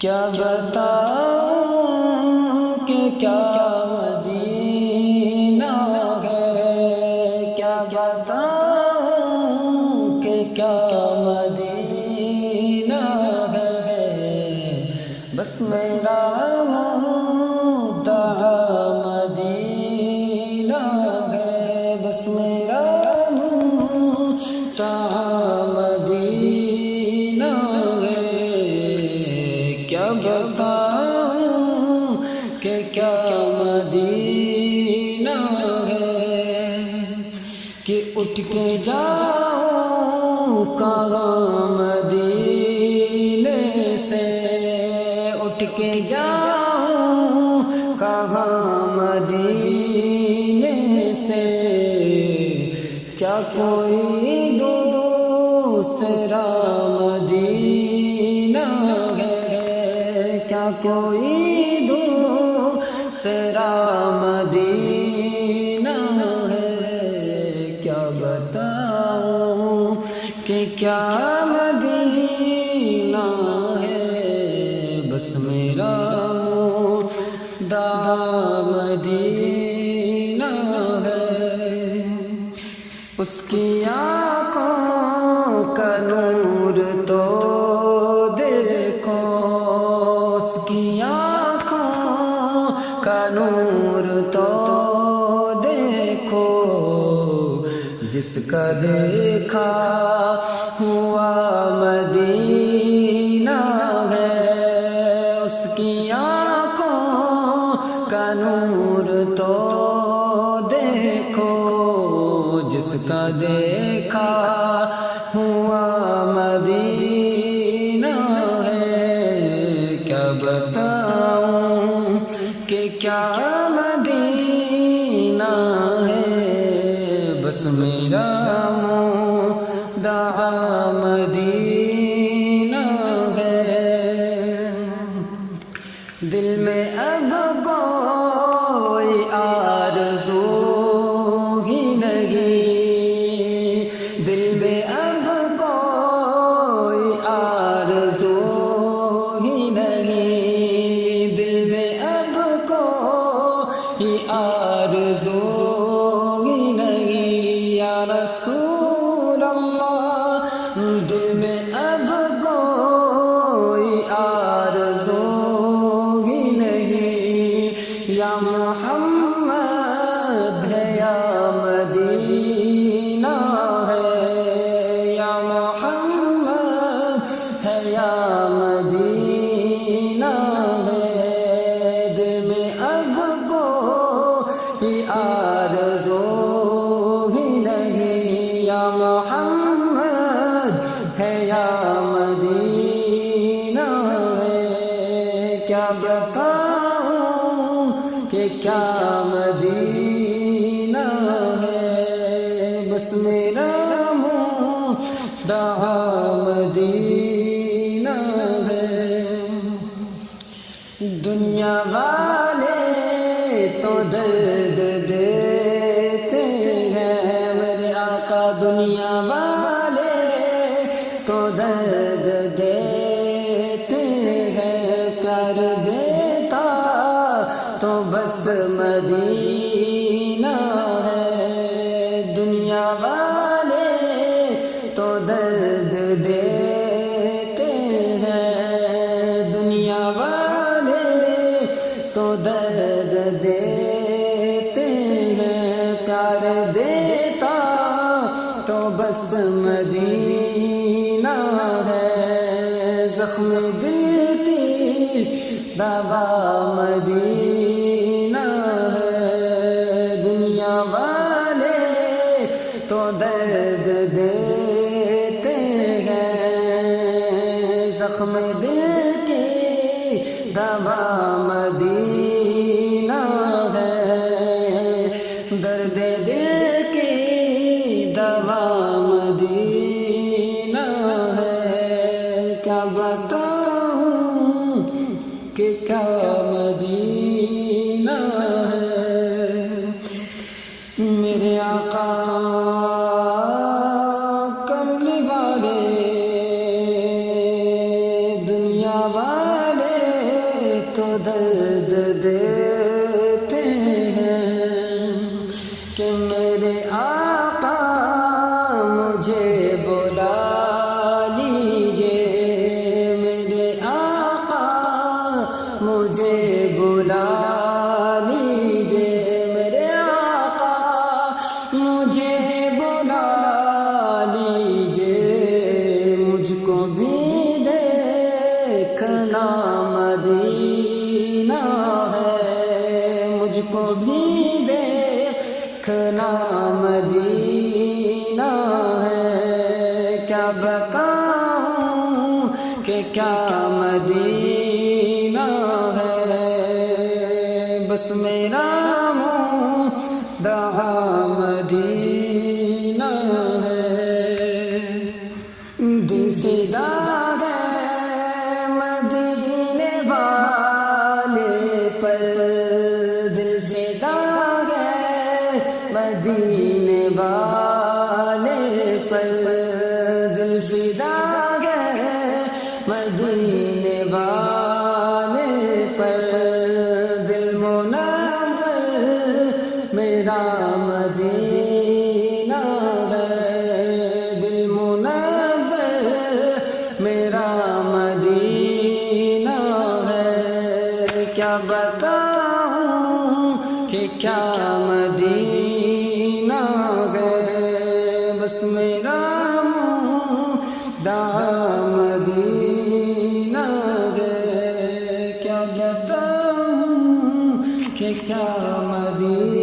کیا بتاؤں کہ کیا مدینہ ہے، کیا بتاؤں کہ کیا مدینہ ہے، بس میرا مدعا مدینہ ہے، بس میرا مدعا مدینہ ہے، کیا بتاؤں کہ کیا مدینہ ہے، کہ اٹھ کے جاؤں کہاں مدینے سے، اٹھ کے جاؤں کہاں مدینے سے، کیا کوئی دوسرا مدینہ ہے، کیا کوئی دوسرا مدینہ ہے، کیا بتاؤں کہ کیا مدینہ ہے، بس میرا مدعا مدینہ ہے، اس کی آنکھوں کا نور تو دیکھو، اس کی آنکھوں کا نور تو دیکھو، جس کا دیکھا ہوا مدینہ ہے، اس کی آنکھوں کا نور تو دیکھو، جس کا دیکھا ہوا مدینہ ہے، کیا بتاؤں کہ کیا مدینہ ہے، بس میرا مدعا مدینہ ہے، دل میں اب کوئی آرزو ہی نہیں، دل میں اب کوئی آرزو ہی نہیں، دل میں اب کوئی آرزو ہی نہیں، یا رسول اللہ، دل میں اب کوئی آرزو ہی نہیں، یا محمد ہے یا مدینہ ہے، یا محمد ہے یا مدینہ ہے، دل میں اب کوئی آرزو ہی نہیں، یا محمد ہے یا مدینہ ہے، کیا بتاؤں کہ کیا مدینہ ہے، بس میرا مدعا مدینہ ہے، دنیا والے تو درد دیتے ہیں میرے آقا، دنیا والے تو درد دیتے ہیں، پیار دیتا تو بس مدینہ ہے، دنیا والے تو درد دیتے ہیں، دنیا والے تو درد دیتے ہیں، پیار دیتا تو بس مدینہ ہے، زخم دل کی دوا مدینہ ہے، دنیا والے تو درد دیتے ہیں، زخم دل کی دوا مدینہ ہے، درد دل کی دوا مدینہ ہے، کیا بتاؤں کہ کیا مدینہ ہے، میرے آقا کملی والے دنیا والے درد دیتے ہیں کہ میرے آقا مجھے بلا لیجئے، میرے آقا مجھے بلا لیجئے، میرے آقا مجھے بلا لیجئے، مجھ کو بھی دیکھنا مدینہ ہے، مجھ کو بھی دیکھنا مدینہ ہے، کیا بتاؤں کہ کیا مدینہ ہے، بس میرا مدعا مدینہ ہے، دل فدا ہے مدینے والے پر، دل فدا ہے مدینے والے پر، دل فدا ہے مدینے والے پر، دل منور میرا مدینہ ہے، دل منور میرا مدینہ ہے، کیا بتاؤں کہ کیا مدینہ ہے، بس میرا مدعا مدینہ ہے، کیا بتاؤں کہ کیا مدینہ